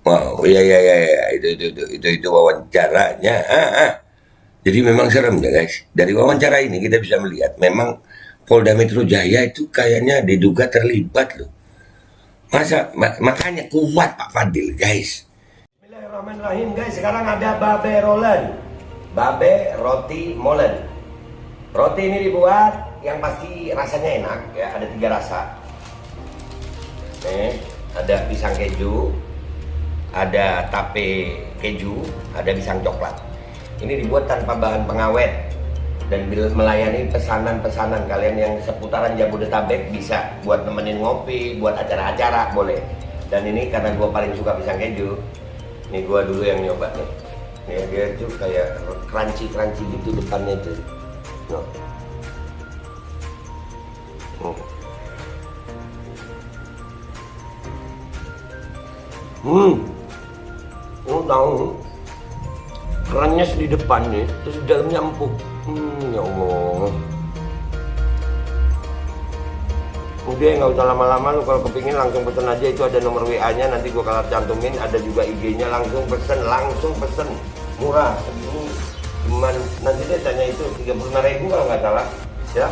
Wow, iya iya iya iya. Itu wawancaranya. Jadi memang serem ya guys. Dari wawancara ini kita bisa melihat memang Polda Metro Jaya itu kayaknya diduga terlibat loh. Makanya kuat Pak Fadil guys. Bismillahirrahmanirrahim guys. Sekarang ada Babe Rolen, Babe Roti Molen. Roti ini dibuat yang pasti rasanya enak ya. Ada 3 rasa. Nih, ada pisang keju, ada tape keju, ada pisang coklat. Ini dibuat tanpa bahan pengawet dan melayani pesanan-pesanan kalian yang seputaran Jabodetabek, bisa buat nemenin ngopi, buat acara-acara boleh. Dan ini karena gue paling suka pisang keju, ini gue dulu yang nyoba nih. Nih dia tuh kayak crunchy gitu depannya tuh. No. Tahu kerannya di depan nih, terus di dalamnya empuk. Ya Allah. Udah nggak usah lama-lama, lu kalau kepingin langsung pesen aja, itu ada nomor WA-nya, nanti gua kalau cantumin, ada juga IG-nya, langsung pesen, murah segini, cuman nanti dia tanya itu 35.000 kalau nggak salah, ya.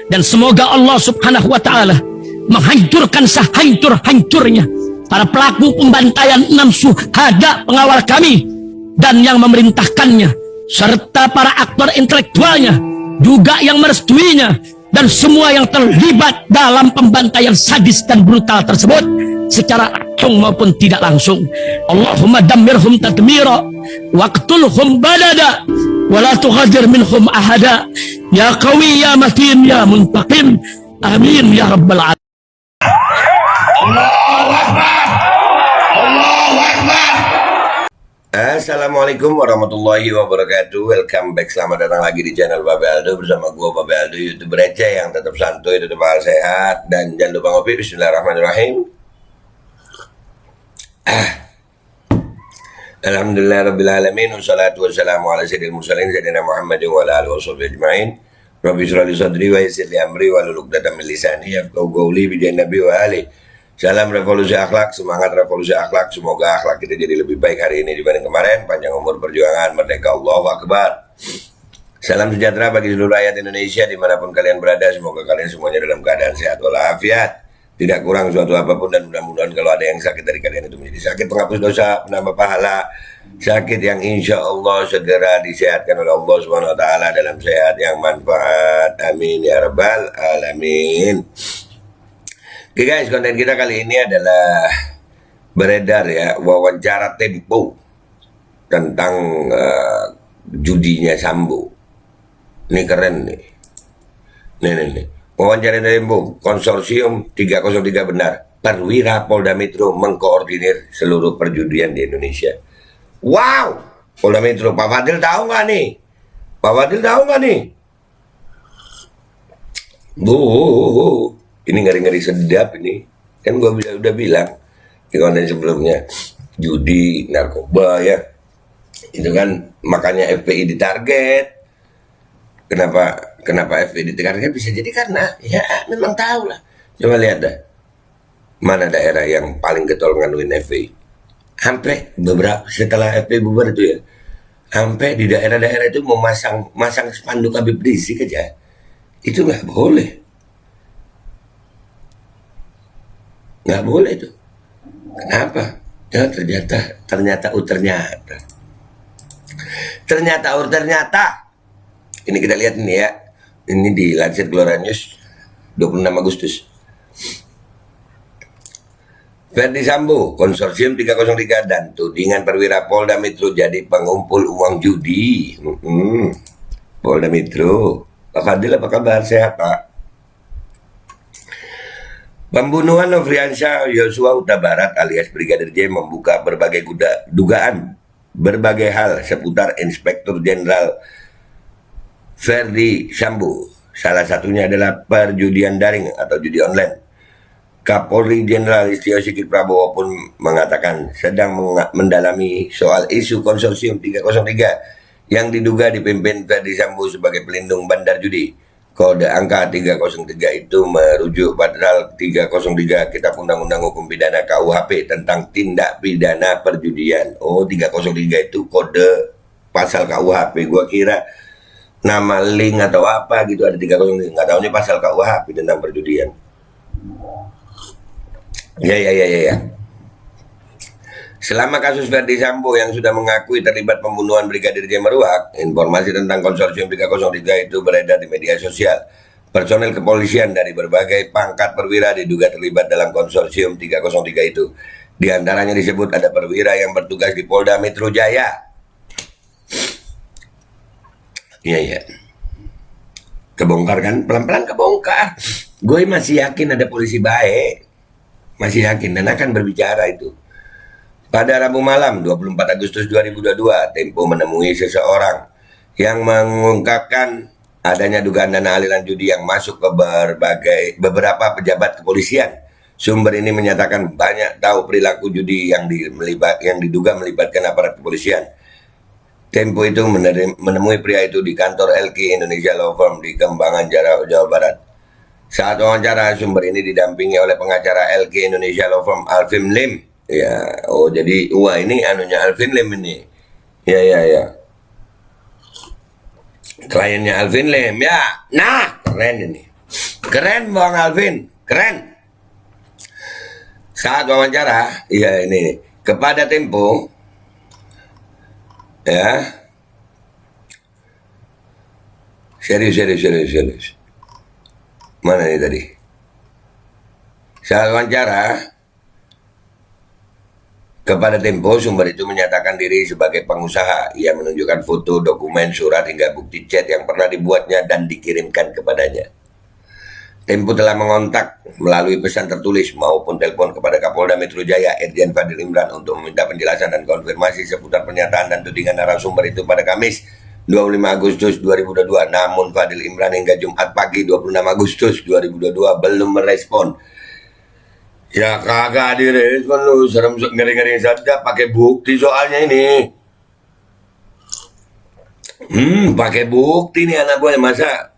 Dan semoga Allah subhanahu wa ta'ala menghancurkan sehancur-hancurnya para pelaku pembantaian 6 syuhada pengawal kami dan yang memerintahkannya, serta para aktor intelektualnya juga yang merestuinya, dan semua yang terlibat dalam pembantaian sadis dan brutal tersebut secara langsung maupun tidak langsung. Allahumma dammirhum tadmira waqtulhum badada wala tughadir minhum ahada ya qawi ya matin ya muntaqim, amin ya rabbal alamin. Allahu Akbar, Allahu Akbar. Assalamualaikum warahmatullahi wabarakatuh. Welcome back, selamat datang lagi di channel Babe Aldo bersama gua Babe Aldo, YouTuber receh yang tetap santuy, tetap sehat, dan jangan lupa ngopi. Bismillahirrahmanirrahim. Alhamdulillah rabbil alamin, wassalatu wassalamu ala sayyidil mursalin sayyidina Muhammadin wa ala alihi washabbihi ajmain. Rabbi shrah li sadri wa yassir li amri wahlul 'uqdatam min lisani yafqahu qawli bi nabi wa ali. Salam revolusi akhlak, semangat revolusi akhlak. Semoga akhlak kita jadi lebih baik hari ini dibanding kemarin. Panjang umur perjuangan, merdeka, Allahu Akbar. Salam sejahtera bagi seluruh rakyat Indonesia dimanapun kalian berada. Semoga kalian semuanya dalam keadaan sehat walafiat, tidak kurang suatu apapun, dan mudah-mudahan kalau ada yang sakit dari kalian itu menjadi sakit penghapus dosa, penambah pahala, sakit yang insya Allah segera disehatkan oleh Allah Subhanahu Wa Taala dalam sehat yang manfaat. Amin ya rabbal alamin. Oke guys, konten kita kali ini adalah beredar ya, wawancara Tempo tentang judinya Sambo. Ini keren nih. Nih. Wawancara Tempo, konsorsium 303 benar. Perwira Polda Metro mengkoordinir seluruh perjudian di Indonesia. Wow, Polda Metro. Pak Fadil tahu nggak nih? Pak Fadil tahu nggak nih? Bu, ini ngeri-ngeri sedap ini. Kan gue udah bilang di konten sebelumnya, judi, narkoba ya. Itu kan makanya FPI ditarget. Kenapa FPI ditarget? Bisa jadi karena ya memang tahu lah. Coba lihat dah, mana daerah yang paling getol nganuin FPI. Sampai beberapa setelah FPI bubar itu ya, sampai di daerah-daerah itu mau masang spanduk Habib Rizik aja, itu nggak boleh. Nggak boleh itu. Kenapa? Ya ternyata. Ini kita lihat ini ya. Ini dilansir Glora News 26 Agustus. Verdi Sambo, konsorsium 303 dan tudingan perwira Polda Metro jadi pengumpul uang judi. Polda Metro. Pak Fadil apa kabar? Sehat Pak? Pembunuhan Nofriansyah Yosua Huta Barat alias Brigadir J membuka berbagai berbagai hal seputar Inspektur Jenderal Verdi Sambo. Salah satunya adalah perjudian daring atau judi online. Kapolri Jenderal Listio Sigit Prabowo pun mengatakan sedang mendalami soal isu konsorsium 303 yang diduga dipimpin Ferdi Sambo sebagai pelindung bandar judi. Kode angka 303 itu merujuk pasal 303 Kitab Undang-Undang Hukum Pidana KUHP tentang tindak pidana perjudian. Oh, 303 itu kode pasal KUHP. Gua kira nama link atau apa gitu, ada 303. Nggak tahunya pasal KUHP tentang perjudian. Ya. Selama kasus Ferdi Sambo yang sudah mengakui terlibat pembunuhan Brigadir J. Meruak, informasi tentang konsorsium 303 itu beredar di media sosial. Personel kepolisian dari berbagai pangkat perwira diduga terlibat dalam konsorsium 303 itu. Di antaranya disebut ada perwira yang bertugas di Polda Metro Jaya. Iya. Kebongkar kan? Pelan-pelan kebongkar. Gue masih yakin ada polisi baik. Masih yakin dan akan berbicara itu. Pada Rabu malam 24 Agustus 2022, Tempo menemui seseorang yang mengungkapkan adanya dugaan dana aliran judi yang masuk ke beberapa pejabat kepolisian. Sumber ini menyatakan banyak tahu perilaku judi yang diduga melibatkan aparat kepolisian. Tempo itu menemui pria itu di kantor LK Indonesia Law Firm di Kembangan, Jawa Barat. Saat wawancara, sumber ini didampingi oleh pengacara LK Indonesia Law Firm Alvin Lim. Ya, oh jadi ini anunya Alvin Lim ini. Ya. Kliennya Alvin Lim ya. Nah, keren ini. Keren Bang Alvin, keren. Saat wawancara, ya ini kepada Tempo. Ya. Serius. Mana nih tadi? Saat wawancara kepada Tempo, sumber itu menyatakan diri sebagai pengusaha. Ia menunjukkan foto, dokumen, surat, hingga bukti chat yang pernah dibuatnya dan dikirimkan kepadanya. Tempo telah mengontak melalui pesan tertulis maupun telepon kepada Kapolda Metro Jaya, Irjen Fadil Imran, untuk meminta penjelasan dan konfirmasi seputar pernyataan dan tudingan narasumber itu pada Kamis 25 Agustus 2022. Namun Fadil Imran hingga Jumat pagi 26 Agustus 2022 belum merespon. Ya kagak direspon lu, serem ngeri-ngeri saja, pakai bukti soalnya ini. Pakai bukti nih anak gue, masa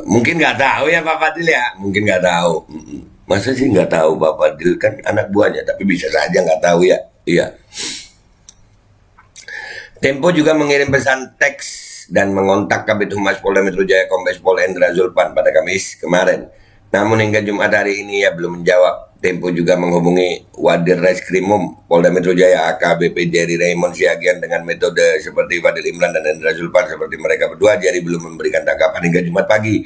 mungkin nggak tahu ya Pak Fadil ya, mungkin nggak tahu. Masa sih nggak tahu Pak Fadil, kan anak buahnya, tapi bisa saja nggak tahu ya. Iya. Tempo juga mengirim pesan teks dan mengontak Kabid Humas Polda Metro Jaya Kombes Pol Endra Zulpan pada Kamis kemarin. Namun hingga Jumat hari ini ia belum menjawab. Tempo juga menghubungi Wadir Reskrimum Polda Metro Jaya AKBP Jerry Raymond Siagian dengan metode seperti Fadil Imran dan Endra Zulpan. Seperti mereka berdua, Jerry belum memberikan tanggapan hingga Jumat pagi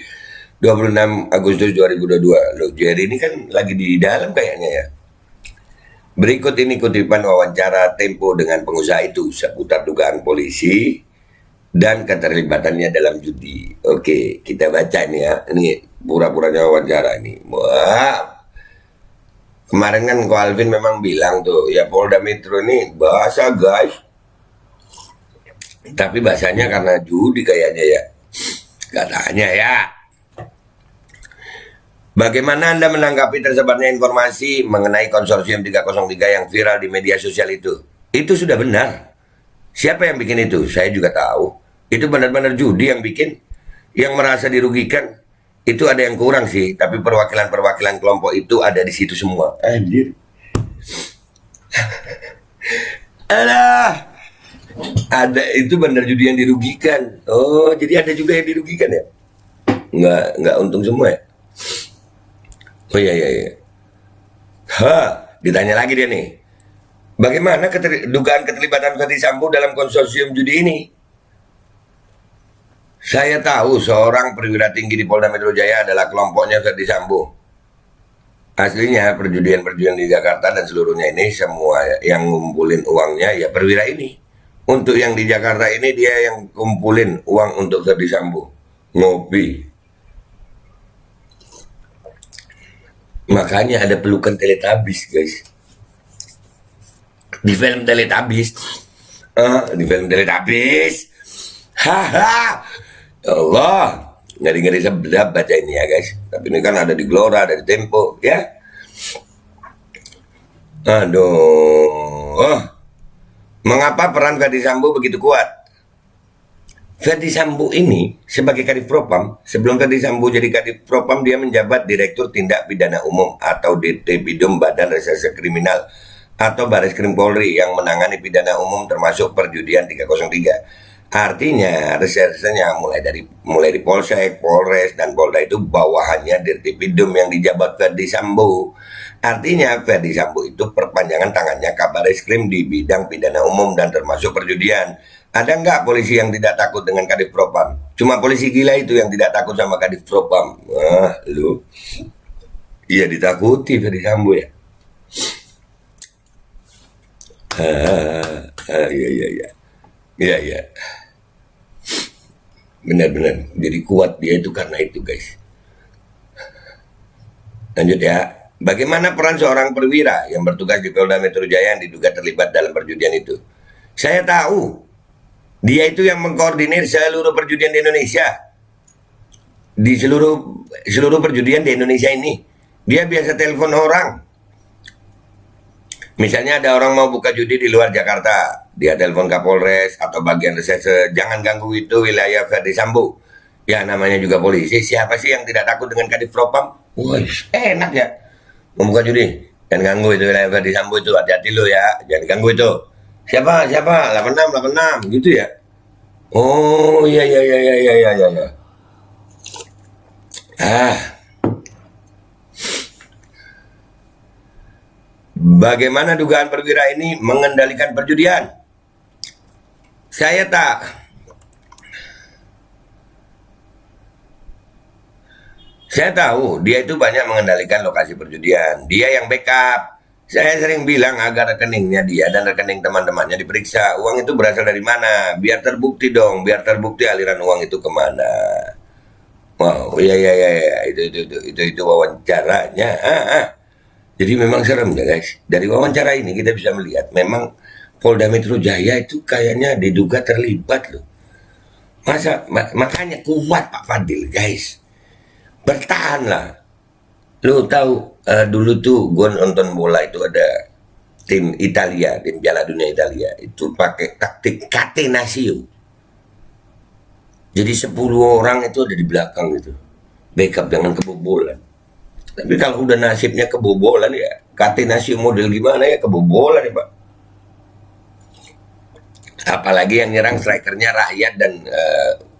26 Agustus 2022. Loh, Jerry ini kan lagi di dalam kayaknya ya. Berikut ini kutipan wawancara Tempo dengan pengusaha itu seputar dugaan polisi dan keterlibatannya dalam judi. Oke, kita baca ini ya. Ini pura-puranya wawancara ini. Wah, kemarin kan Ko Alvin memang bilang tuh, ya Polda Metro ini bahasa guys. Tapi bahasanya karena judi kayaknya ya. Katanya ya. Bagaimana Anda menanggapi tersebarnya informasi mengenai konsorsium 303 yang viral di media sosial itu? Itu sudah benar. Siapa yang bikin itu? Saya juga tahu. Itu benar-benar judi yang bikin. Yang merasa dirugikan. Itu ada yang kurang sih. Tapi perwakilan-perwakilan kelompok itu ada di situ semua. Anjir. Alah. Ada, itu benar judi yang dirugikan. Oh, jadi ada juga yang dirugikan ya? Nggak untung semua ya? Oh iya. Ditanya lagi dia nih. Bagaimana dugaan keterlibatan Ferdi Sambo dalam konsorsium judi ini? Saya tahu seorang perwira tinggi di Polda Metro Jaya adalah kelompoknya Ferdi Sambo. Aslinya perjudian di Jakarta dan seluruhnya ini semua yang ngumpulin uangnya ya perwira ini. Untuk yang di Jakarta ini dia yang kumpulin uang untuk Ferdi Sambo. Ngopi. Makanya ada pelukan Teletubbies guys. Di film Teletubbies. Haha. Ya Allah. Ngeri-ngeri sedap baca ini ya guys. Tapi ini kan ada di Gelora, ada di Tempo ya. Aduh, mengapa peran Ferdi Sambo begitu kuat? Ferdi Sambo ini sebagai Kadif Propam, sebelum Ferdi Sambo jadi Kadif Propam, dia menjabat Direktur Tindak Pidana Umum atau DPIDUM Badan Reserse Kriminal atau Bareskrim Polri yang menangani pidana umum termasuk perjudian 303. Artinya resersenya mulai di Polsek, Polres, dan Polda itu bawahannya Dirtipidum yang dijabat Ferdi Sambo. Artinya Ferdi Sambo itu perpanjangan tangannya Kabareskrim di bidang pidana umum dan termasuk perjudian. Ada nggak polisi yang tidak takut dengan Kadif Propam? Cuma polisi gila itu yang tidak takut sama Kadif Propam. Wah, lu. Iya ditakuti Ferdi Sambo ya. Iya. Benar-benar. Jadi kuat dia itu karena itu, guys. Lanjut ya. Bagaimana peran seorang perwira yang bertugas di Polda Metro Jaya yang diduga terlibat dalam perjudian itu? Saya tahu. Dia itu yang mengkoordinir seluruh perjudian di Indonesia. Di seluruh perjudian di Indonesia ini. Dia biasa telepon orang. Misalnya ada orang mau buka judi di luar Jakarta. Dia telepon Kapolres atau bagian reserse. Jangan ganggu itu wilayah Ferdi Sambo. Ya namanya juga polisi. Siapa sih yang tidak takut dengan Kadif Propam? Wah, enak ya. Mau buka judi. Jangan ganggu itu wilayah Ferdi Sambo itu. Hati-hati lo ya. Jangan ganggu itu. Siapa? 86 gitu ya. Oh iya. Bagaimana dugaan perwira ini mengendalikan perjudian? Saya tahu dia itu banyak mengendalikan lokasi perjudian. Dia yang backup. Saya sering bilang agar rekeningnya dia dan rekening teman-temannya diperiksa. Uang itu berasal dari mana? Biar terbukti dong. Biar terbukti aliran uang itu kemana. Wow, iya. Itu wawancaranya. Jadi memang serem ya guys. Dari wawancara ini kita bisa melihat memang Polda Metro Jaya itu kayaknya diduga terlibat loh. Makanya kuat Pak Fadil guys. Bertahanlah. Lu tahu dulu tuh gue nonton bola itu ada tim Italia, tim Piala Dunia Italia itu pakai taktik catenaccio. Jadi 10 orang itu ada di belakang gitu, backup jangan kebobolan. Tapi kalau udah nasibnya kebobolan ya catenaccio model gimana ya kebobolan ya Pak. Apalagi yang nyerang strikernya Rakyat dan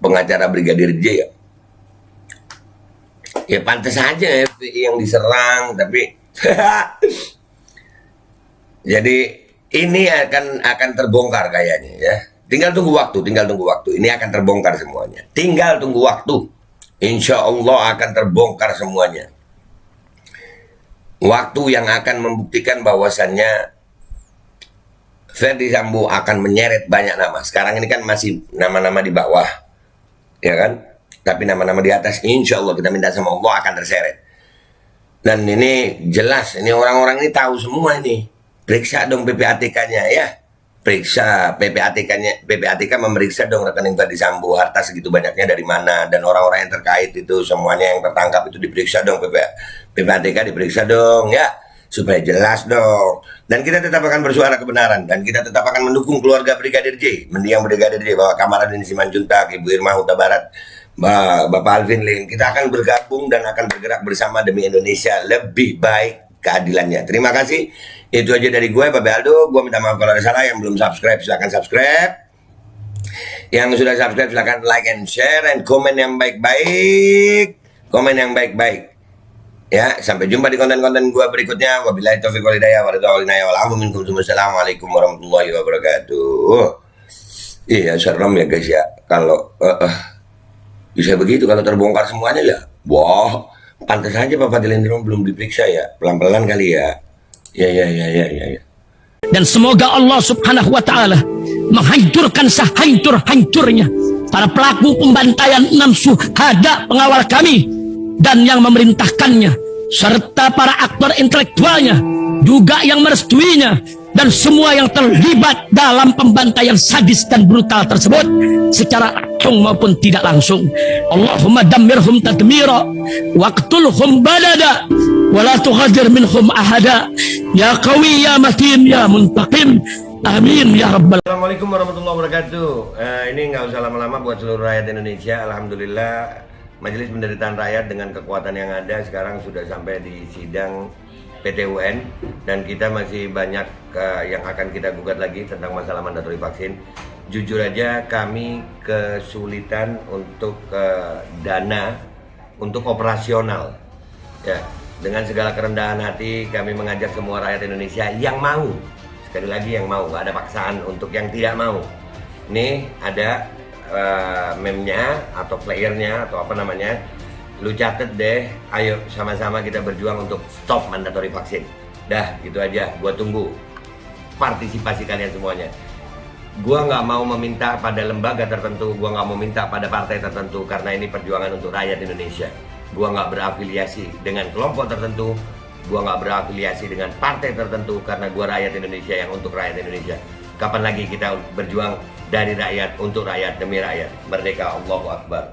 pengacara Brigadir J ya. Ya pantas saja FPI yang diserang, tapi jadi ini akan terbongkar kayaknya ya. Tinggal tunggu waktu. Ini akan terbongkar semuanya. Tinggal tunggu waktu. Insya Allah akan terbongkar semuanya. Waktu yang akan membuktikan bahwasannya Ferdi Sambo akan menyeret banyak nama. Sekarang ini kan masih nama-nama di bawah, ya kan? Tapi nama-nama di atas insya Allah kita minta sama Allah akan terseret. Dan ini jelas, ini orang-orang ini tahu semua ini. Periksa dong PPATK-nya ya. Periksa PPATK memeriksa dong rekening Ferdi Sambo, harta segitu banyaknya dari mana. Dan orang-orang yang terkait itu semuanya yang tertangkap itu diperiksa dong, PPATK diperiksa dong ya. Supaya jelas dong. Dan kita tetap akan bersuara kebenaran. Dan kita tetap akan mendukung keluarga Brigadir J. Mendiang Brigadir J, Bapak Kamarudin Simanjuntak, Ibu Irma Huta Barat, Bapak Alvin Lim. Kita akan bergabung dan akan bergerak bersama demi Indonesia lebih baik keadilannya. Terima kasih. Itu aja dari gue, Pak Aldo. Gue minta maaf kalau ada salah. Yang belum subscribe silahkan subscribe. Yang sudah subscribe silahkan like and share and komen yang baik-baik. Ya, sampai jumpa di konten-konten gue berikutnya. Wabillahi taufiq wal hidayah. Wassalamualaikum warahmatullahi wabarakatuh. Iya, serem ya guys ya. Kalau bisa begitu kalau terbongkar semuanya ya. Wah, pantas aja Pak Fadil Indro belum diperiksa ya. Pelan-pelan kali ya. Ya. Dan semoga Allah Subhanahu wa taala menghancurkan sehancur-hancurnya para pelaku pembantaian 6 syuhada pengawal kami dan yang memerintahkannya serta para aktor intelektualnya juga yang merestuinya dan semua yang terlibat dalam pembantaian sadis dan brutal tersebut secara langsung maupun tidak langsung. Allahumma dammirhum tadmira waqtulhum badada wala tughadir minhum ahada Ya Qawi, Ya Matin, Ya Muntaqim. Amin ya rabbal. Assalamualaikum warahmatullahi wabarakatuh. Ini nggak usah lama-lama buat seluruh rakyat Indonesia. Alhamdulillah Majelis Penderitaan Rakyat dengan kekuatan yang ada sekarang sudah sampai di sidang PT UN, dan kita masih banyak yang akan kita gugat lagi tentang masalah mandatori vaksin. Jujur aja kami kesulitan untuk dana untuk operasional. Ya, dengan segala kerendahan hati kami mengajak semua rakyat Indonesia yang mau, sekali lagi yang mau, nggak ada paksaan untuk yang tidak mau. Nih ada meme-nya atau flyernya atau apa namanya, lu catet deh, ayo sama-sama kita berjuang untuk stop mandatori vaksin. Dah gitu aja, gua tunggu partisipasi kalian semuanya. Gua nggak mau meminta pada lembaga tertentu, gua nggak mau minta pada partai tertentu, karena ini perjuangan untuk rakyat Indonesia. Gua nggak berafiliasi dengan kelompok tertentu, gua nggak berafiliasi dengan partai tertentu, karena gua rakyat Indonesia yang untuk rakyat Indonesia. Kapan lagi kita berjuang dari rakyat untuk rakyat demi rakyat? Merdeka, Allahu Akbar.